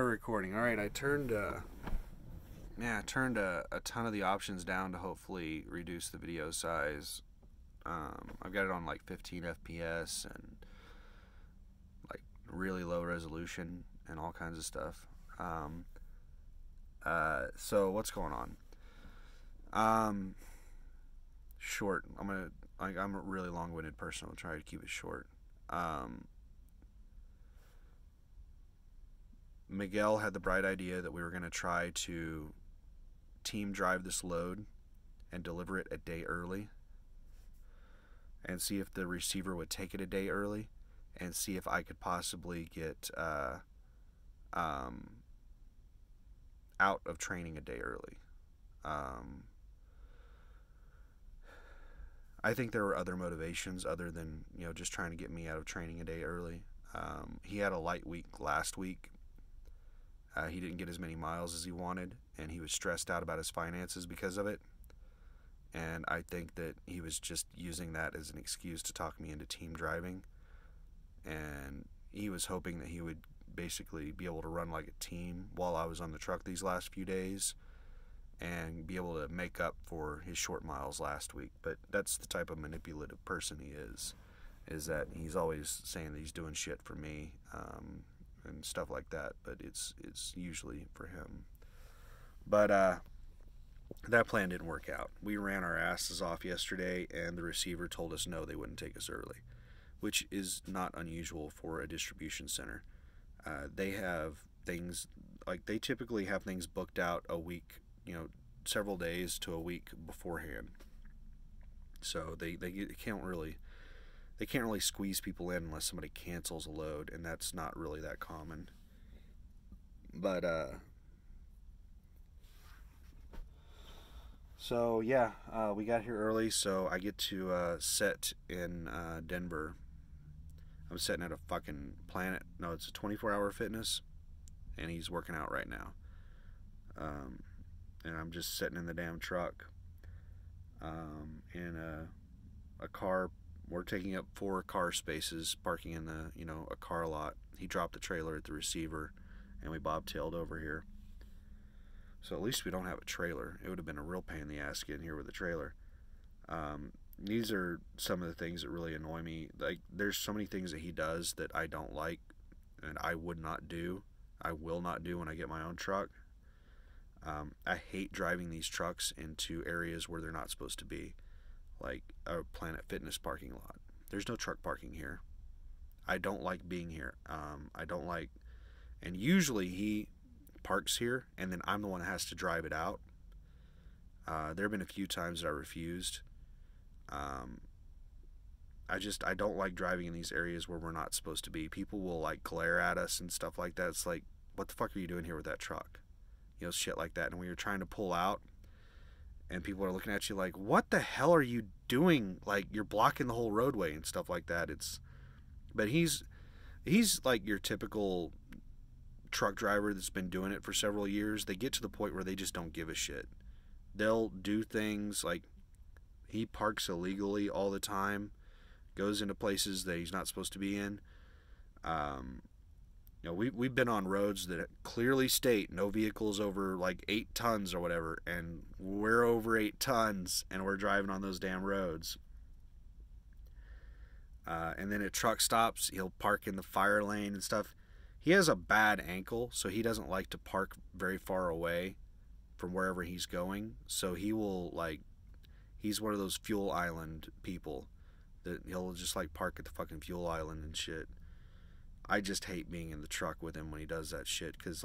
we're recording. All right, I turned a ton of the options down to hopefully reduce the video size. I've got it on like 15 FPS and like really low resolution and all kinds of stuff. So what's going on? Short. I'm a really long-winded person. I'll try to keep it short. Miguel had the bright idea that we were going to try to team drive this load and deliver it a day early and see if the receiver would take it a day early and see if I could possibly get out of training a day early. I think there were other motivations other than just trying to get me out of training a day early. He had a light week last week. He didn't get as many miles as he wanted, and he was stressed out about his finances because of it. And I think that he was just using that as an excuse to talk me into team driving. And he was hoping that he would basically be able to run like a team while I was on the truck these last few days and be able to make up for his short miles last week. But that's the type of manipulative person he is that he's always saying that he's doing shit for me. And stuff like that, but it's usually for him. But that plan didn't work out. We ran our asses off yesterday, and the receiver told us no, they wouldn't take us early, which is not unusual for a distribution center. They have things they typically have things booked out a week, several days to a week beforehand. So they can't really squeeze people in unless somebody cancels a load, and that's not really that common. But so yeah, we got here early, so I get to set in Denver. I'm setting at a fucking Planet. No, it's a 24-hour fitness, and he's working out right now. And I'm just sitting in the damn truck. In a car. We're taking up 4 car spaces, parking in the, a car lot. He dropped the trailer at the receiver, and we bobtailed over here. So at least we don't have a trailer. It would have been a real pain in the ass getting here with a trailer. These are some of the things that really annoy me. Like, there's so many things that he does that I don't like, and I would not do. I will not do when I get my own truck. I hate driving these trucks into areas where they're not supposed to be. Like a Planet Fitness parking lot. There's no truck parking here. I don't like being here. And usually he parks here, and then I'm the one that has to drive it out. There have been a few times that I refused. I don't like driving in these areas where we're not supposed to be. People will glare at us and stuff like that. It's like, what the fuck are you doing here with that truck? Shit like that. And when you're trying to pull out, and people are looking at you like, what the hell are you doing? Like, you're blocking the whole roadway and stuff like that. But he's like your typical truck driver that's been doing it for several years. They get to the point where they just don't give a shit. They'll do things like, he parks illegally all the time, goes into places that he's not supposed to be in. We've been on roads that clearly state no vehicles over 8 tons or whatever, and we're over 8 tons, and we're driving on those damn roads. And then a truck stops, he'll park in the fire lane and stuff. He has a bad ankle, so he doesn't like to park very far away from wherever he's going. So he will, he's one of those fuel island people that he'll just park at the fucking fuel island and shit. I just hate being in the truck with him when he does that shit, because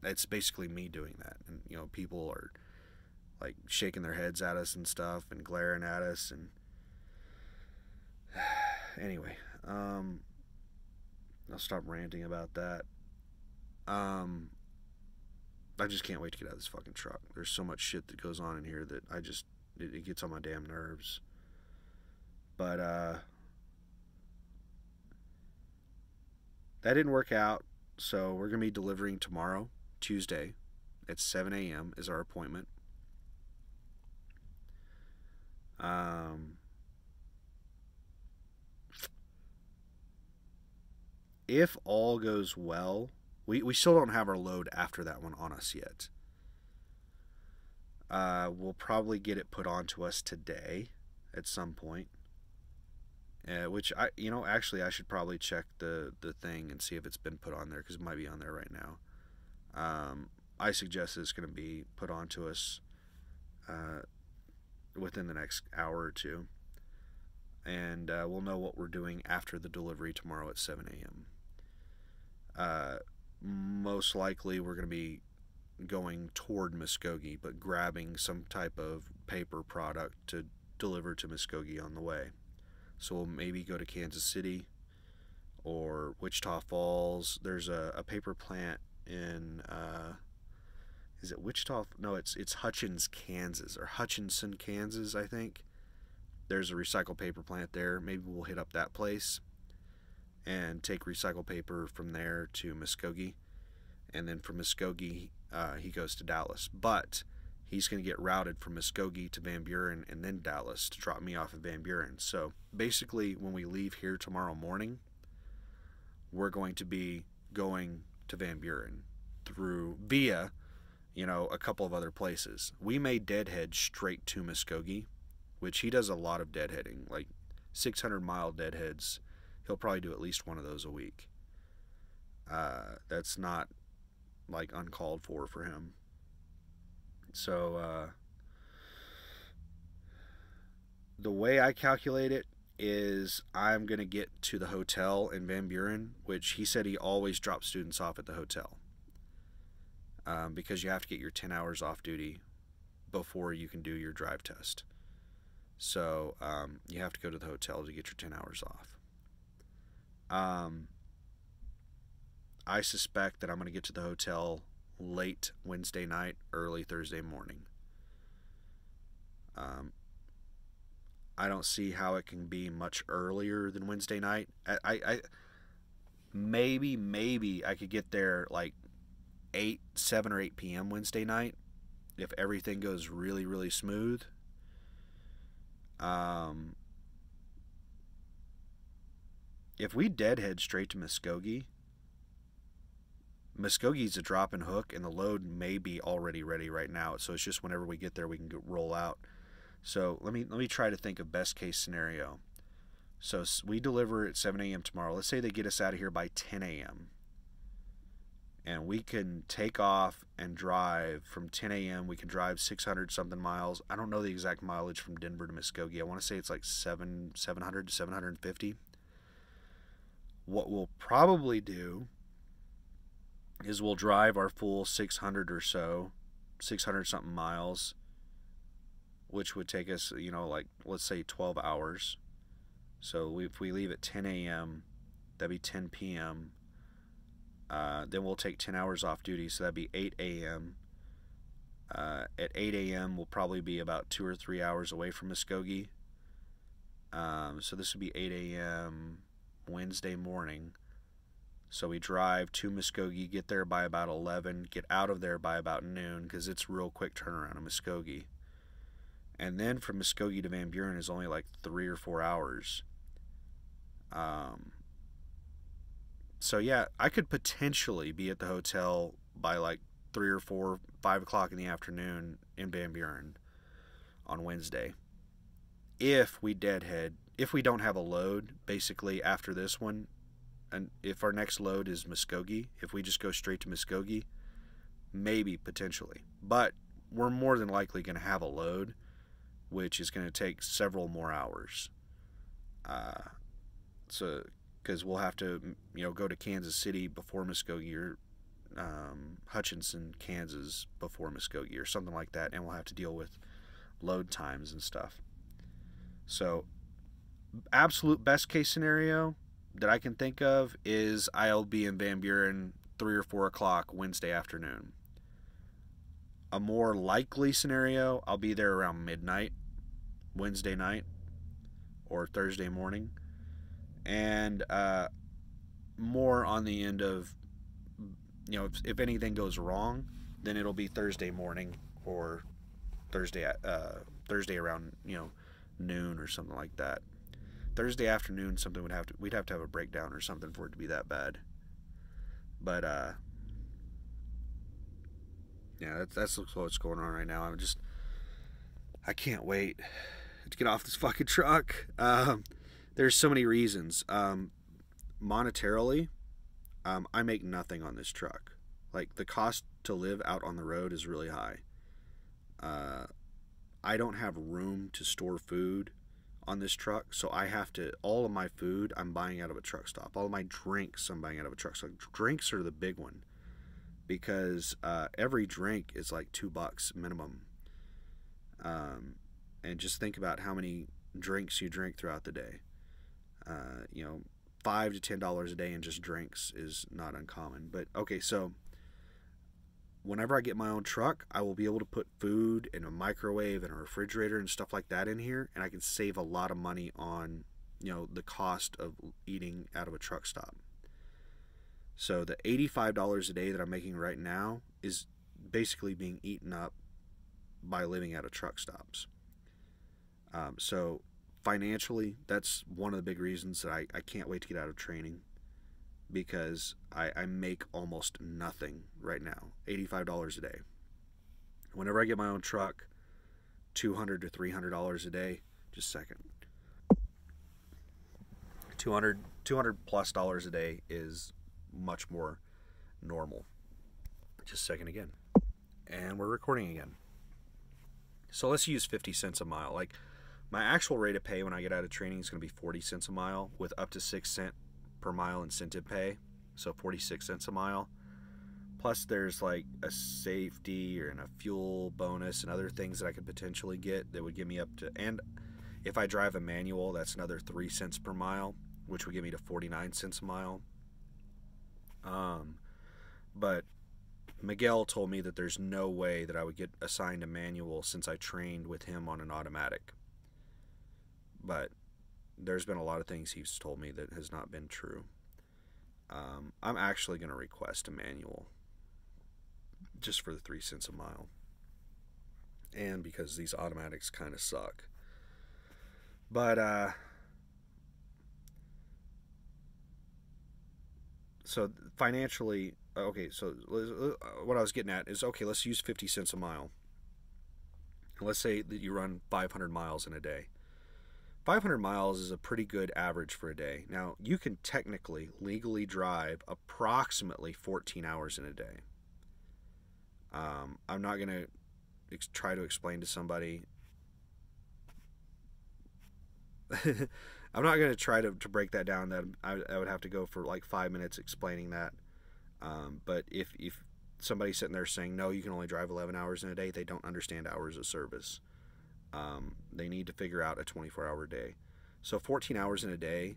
it's basically me doing that, and people are shaking their heads at us and stuff and glaring at us, and anyway, I'll stop ranting about that. I just can't wait to get out of this fucking truck. There's so much shit that goes on in here that it gets on my damn nerves. But that didn't work out, so we're going to be delivering tomorrow, Tuesday, at 7 a.m. is our appointment. If all goes well, We still don't have our load after that one on us yet. We'll probably get it put onto us today at some point. Which actually I should probably check the thing and see if it's been put on there, because it might be on there right now. I suggest it's going to be put onto us within the next hour or two, and we'll know what we're doing after the delivery tomorrow at 7 a.m. Most likely we're going to be going toward Muskogee, but grabbing some type of paper product to deliver to Muskogee on the way. So we'll maybe go to Kansas City or Wichita Falls. There's a paper plant in, is it Wichita? No, it's Hutchins, Kansas, or Hutchinson, Kansas, I think. There's a recycled paper plant there. Maybe we'll hit up that place and take recycled paper from there to Muskogee. And then from Muskogee, he goes to Dallas. But he's going to get routed from Muskogee to Van Buren and then Dallas to drop me off at Van Buren. So basically, when we leave here tomorrow morning, we're going to be going to Van Buren via, a couple of other places. We may deadhead straight to Muskogee, which he does a lot of deadheading, like 600-mile deadheads. He'll probably do at least one of those a week. That's not like uncalled for him. So the way I calculate it is I'm going to get to the hotel in Van Buren, which he said he always drops students off at the hotel, because you have to get your 10 hours off duty before you can do your drive test. So you have to go to the hotel to get your 10 hours off. I suspect that I'm going to get to the hotel late Wednesday night, early Thursday morning. I don't see how it can be much earlier than Wednesday night. I maybe I could get there like 7 or 8 p.m. Wednesday night if everything goes really, really smooth. If we deadhead straight to Muskogee's a drop and hook, and the load may be already ready right now. So it's just whenever we get there, we can roll out. So let me try to think of best case scenario. So we deliver at 7 a.m. tomorrow. Let's say they get us out of here by 10 a.m. And we can take off and drive from 10 a.m. We can drive 600 something miles. I don't know the exact mileage from Denver to Muskogee. I want to say it's like 700 to 750. What we'll probably do is we'll drive our full 600 or so, 600 something miles, which would take us, like, let's say 12 hours. So if we leave at 10 a.m., that'd be 10 p.m., then we'll take 10 hours off duty, so that'd be 8 a.m. At 8 a.m., we'll probably be about 2 or 3 hours away from Muskogee. So this would be 8 a.m. Wednesday morning. So we drive to Muskogee, get there by about 11, get out of there by about noon, because it's real quick turnaround in Muskogee. And then from Muskogee to Van Buren is only like 3 or 4 hours. So yeah, I could potentially be at the hotel by like 3 or 4, 5 o'clock in the afternoon in Van Buren on Wednesday. If we deadhead, if we don't have a load, basically after this one, and if our next load is Muskogee, if we just go straight to Muskogee, maybe, potentially. But we're more than likely going to have a load, which is going to take several more hours. Because we'll have to, go to Kansas City before Muskogee, or Hutchinson, Kansas before Muskogee, or something like that, and we'll have to deal with load times and stuff. So, absolute best case scenario that I can think of is I'll be in Van Buren 3 or 4 o'clock Wednesday afternoon. A more likely scenario, I'll be there around midnight Wednesday night or Thursday morning. And more on the end of, if anything goes wrong, then it'll be Thursday morning or Thursday around, noon or something like that. Thursday afternoon, we'd have to have a breakdown or something for it to be that bad. But yeah, that's what's going on right now. I can't wait to get off this fucking truck. There's so many reasons. Monetarily, I make nothing on this truck. Like, the cost to live out on the road is really high. I don't have room to store food on this truck, so I have to, all of my food I'm buying out of a truck stop. All of my drinks I'm buying out of a truck stop. Drinks are the big one, because every drink is like $2 minimum. And just think about how many drinks you drink throughout the day. You know, $5 to $10 a day in just drinks is not uncommon. But okay, so whenever I get my own truck, I will be able to put food in a microwave and a refrigerator and stuff like that in here, and I can save a lot of money on, you know, the cost of eating out of a truck stop. So the $85 a day that I'm making right now is basically being eaten up by living out of truck stops. So financially, that's one of the big reasons that I can't wait to get out of training, because I make almost nothing right now. $85 a day. Whenever I get my own truck, $200 to $300 a day. Just a second. 200 plus dollars a day is much more normal. Just a second again. And we're recording again. So let's use 50 cents a mile. Like, my actual rate of pay when I get out of training is going to be 40 cents a mile with up to 6 cents per mile incentive pay. So 46 cents a mile. Plus there's like a safety and a fuel bonus and other things that I could potentially get that would get me up to, and if I drive a manual, that's another 3 cents per mile, which would get me to 49 cents a mile. But Miguel told me that there's no way that I would get assigned a manual since I trained with him on an automatic. But there's been a lot of things he's told me that has not been true. I'm actually going to request a manual just for the 3 cents a mile. And because these automatics kind of suck. But, so financially, okay, so what I was getting at is, okay, let's use 50 cents a mile. Let's say that you run 500 miles in a day. 500 miles is a pretty good average for a day. Now, you can technically, legally drive approximately 14 hours in a day. I'm not going to try to explain to somebody. I'm not going to try to break that down. That I would have to go for like 5 minutes explaining that. But if somebody's sitting there saying, no, you can only drive 11 hours in a day, they don't understand hours of service. They need to figure out a 24-hour day. So 14 hours in a day,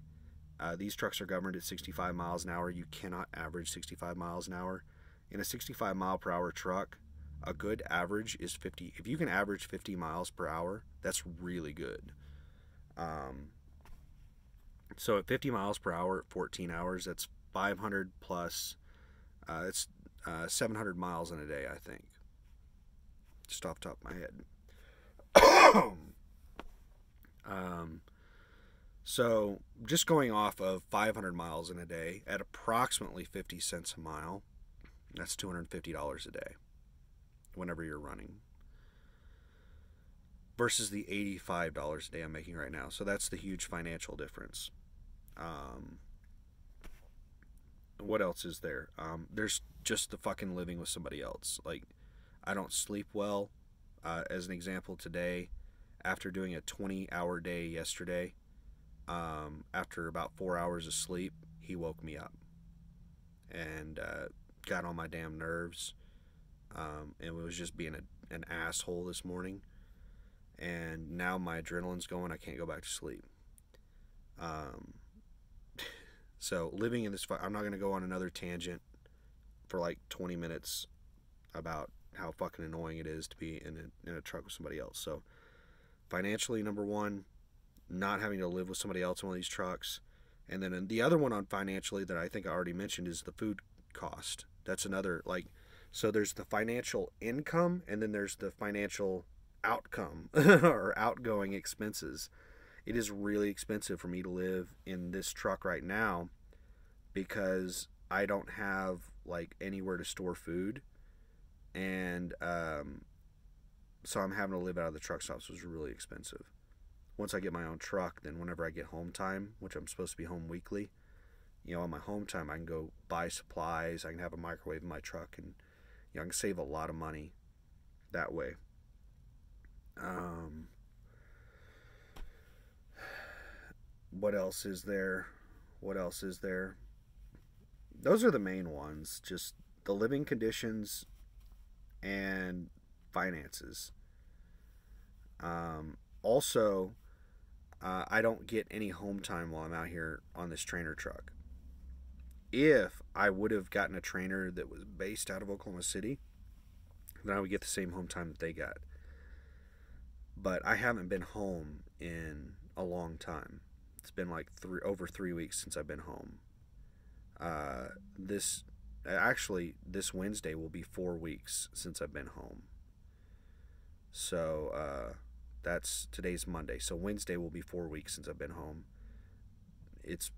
these trucks are governed at 65 miles an hour. You cannot average 65 miles an hour. In a 65 mile per hour truck, a good average is 50. If you can average 50 miles per hour, that's really good. So at 50 miles per hour at 14 hours, that's 500 plus, it's 700 miles in a day, I think. Just off the top of my head. So just going off of 500 miles in a day at approximately 50 cents a mile, that's $250 a day whenever you're running, versus the $85 a day I'm making right now. So that's the huge financial difference. What else is there? There's just the fucking living with somebody else. Like, I don't sleep well. As an example, today, after doing a 20-hour day yesterday, after about 4 hours of sleep, he woke me up and got on my damn nerves, and was just being an asshole this morning. And now my adrenaline's going. I can't go back to sleep. So living in this, I'm not going to go on another tangent for like 20 minutes about how fucking annoying it is to be in a truck with somebody else. So financially, number one, not having to live with somebody else in one of these trucks. And then the other one on financially that I think I already mentioned is the food cost. That's another, like, so there's the financial income and then there's the financial outcome or outgoing expenses. It is really expensive for me to live in this truck right now because I don't have like anywhere to store food. And so I'm having to live out of the truck stops, which was really expensive. Once I get my own truck, then whenever I get home time, which I'm supposed to be home weekly, on my home time, I can go buy supplies. I can have a microwave in my truck, and I can save a lot of money that way. What else is there? Those are the main ones. Just the living conditions and finances. Also, I don't get any home time while I'm out here on this trainer truck. If I would have gotten a trainer that was based out of Oklahoma City, then I would get the same home time that they got. But I haven't been home in a long time. It's been like over 3 weeks since I've been home. This Wednesday will be 4 weeks since I've been home. So today's Monday. So Wednesday will be 4 weeks since I've been home. It's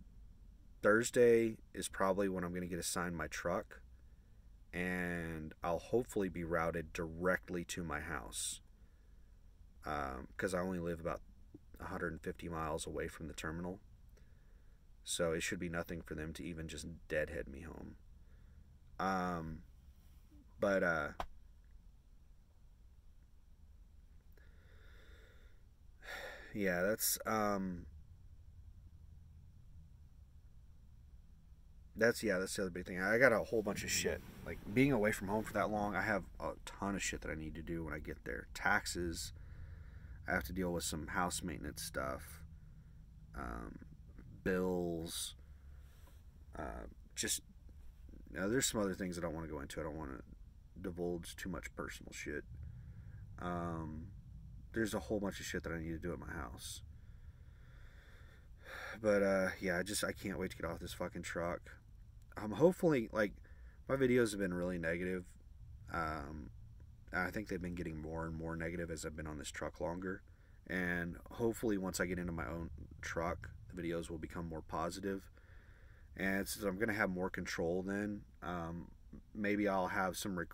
Thursday is probably when I'm going to get assigned my truck, and I'll hopefully be routed directly to my house, because I only live about 150 miles away from the terminal, so it should be nothing for them to even just deadhead me home. But yeah, that's the other big thing. I got a whole bunch of shit. Like, being away from home for that long, I have a ton of shit that I need to do when I get there. Taxes. I have to deal with some house maintenance stuff. Bills. There's some other things that I don't want to go into. I don't want to divulge too much personal shit. There's a whole bunch of shit that I need to do at my house. But yeah, I can't wait to get off this fucking truck. Hopefully, like, my videos have been really negative. I think they've been getting more and more negative as I've been on this truck longer. And hopefully, once I get into my own truck, the videos will become more positive. And since I'm going to have more control then, maybe I'll have some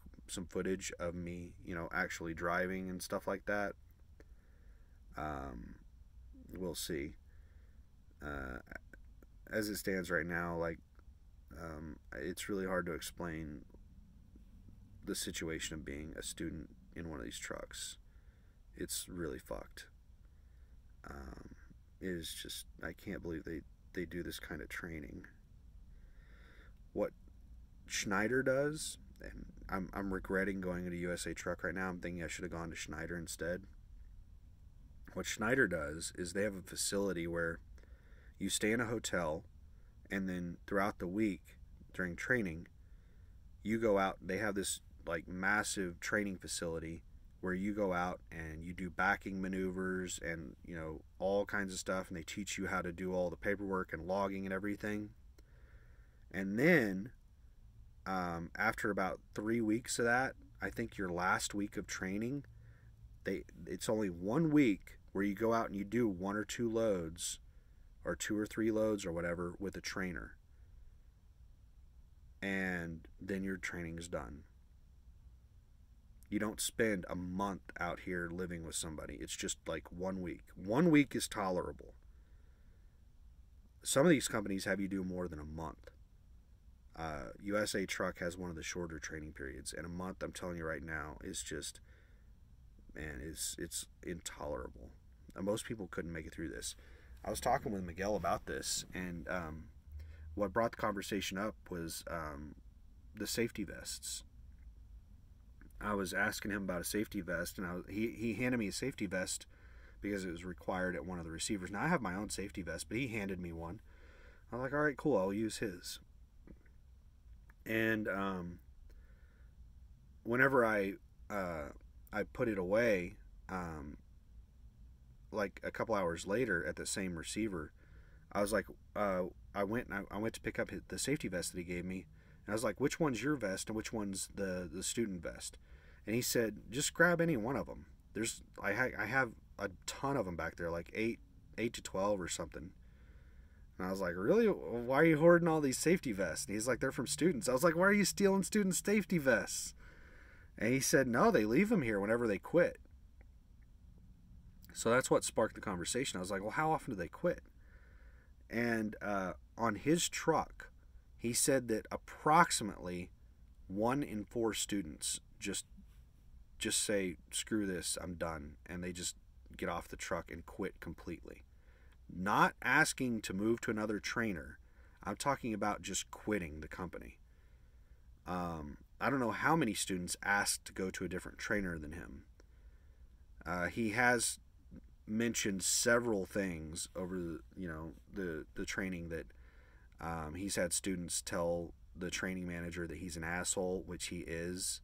footage of me, actually driving and stuff like that. We'll see. As it stands right now, like, it's really hard to explain the situation of being a student in one of these trucks. It's really fucked. It is just, I can't believe they do this kind of training. What Schneider does, and I'm regretting going into USA Truck right now. I'm thinking I should have gone to Schneider instead. What Schneider does is they have a facility where you stay in a hotel, and then throughout the week during training, you go out. They have this like massive training facility where you go out and you do backing maneuvers and all kinds of stuff, and they teach you how to do all the paperwork and logging and everything. And then after about 3 weeks of that, I think your last week of training, it's only 1 week where you go out and you do 1 or 2 loads, or 2 or 3 loads or whatever, with a trainer. And then your training is done. You don't spend a month out here living with somebody. It's just like 1 week. 1 week is tolerable. Some of these companies have you do more than a month. USA Truck has one of the shorter training periods, and a month, I'm telling you right now, is just, man, it's intolerable. Most people couldn't make it through this. I was talking with Miguel about this, and what brought the conversation up was the safety vests. I was asking him about a safety vest, and he handed me a safety vest because it was required at one of the receivers. Now, I have my own safety vest, but he handed me one. I was like, all right, cool, I'll use his. And whenever I put it away, like a couple hours later at the same receiver, I was like, I went to pick up the safety vest that he gave me, and I was like, which one's your vest and which one's the student vest? And he said, just grab any one of them. I have a ton of them back there, like 8 to 12 or something. And I was like, really? Why are you hoarding all these safety vests? And he's like, they're from students. I was like, why are you stealing student safety vests? And he said, no, they leave them here whenever they quit. So that's what sparked the conversation. I was like, well, how often do they quit? And on his truck, he said that approximately 1 in 4 students just say, screw this, I'm done. And they just get off the truck and quit completely. Not asking to move to another trainer. I'm talking about just quitting the company. I don't know how many students asked to go to a different trainer than him. He has mentioned several things over the training that he's had students tell the training manager that he's an asshole, which he is.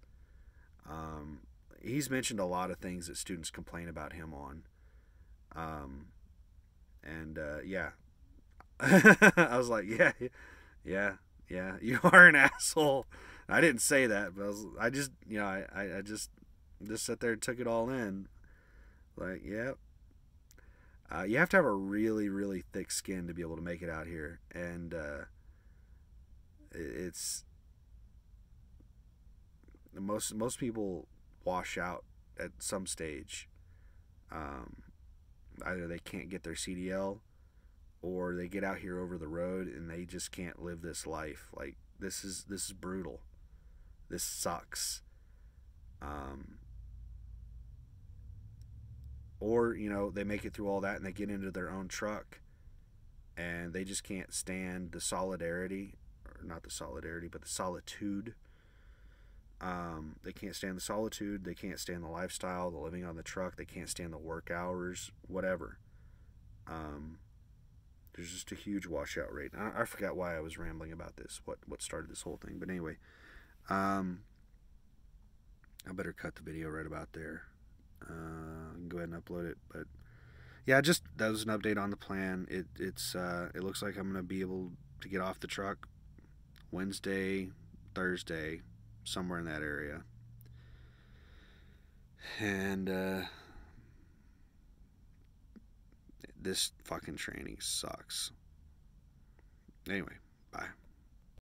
He's mentioned a lot of things that students complain about him on. Yeah. I was like, yeah, you are an asshole. I didn't say that, but I just sat there and took it all in. Like, yep. You have to have a really, really thick skin to be able to make it out here, and it's most people wash out at some stage. Either they can't get their CDL, or they get out here over the road and they just can't live this life. Like, this is brutal. This sucks. Or they make it through all that and they get into their own truck and they just can't stand the solidarity, or not the solidarity, but the solitude. They can't stand the solitude. They can't stand the lifestyle, the living on the truck. They can't stand the work hours, whatever. There's just a huge washout rate. I forgot why I was rambling about this, what started this whole thing. But anyway, I better cut the video right about there. Go ahead and upload it. But yeah, just that was an update on the plan. It looks like I'm gonna be able to get off the truck Wednesday, Thursday, somewhere in that area. And this fucking training sucks. Anyway, bye.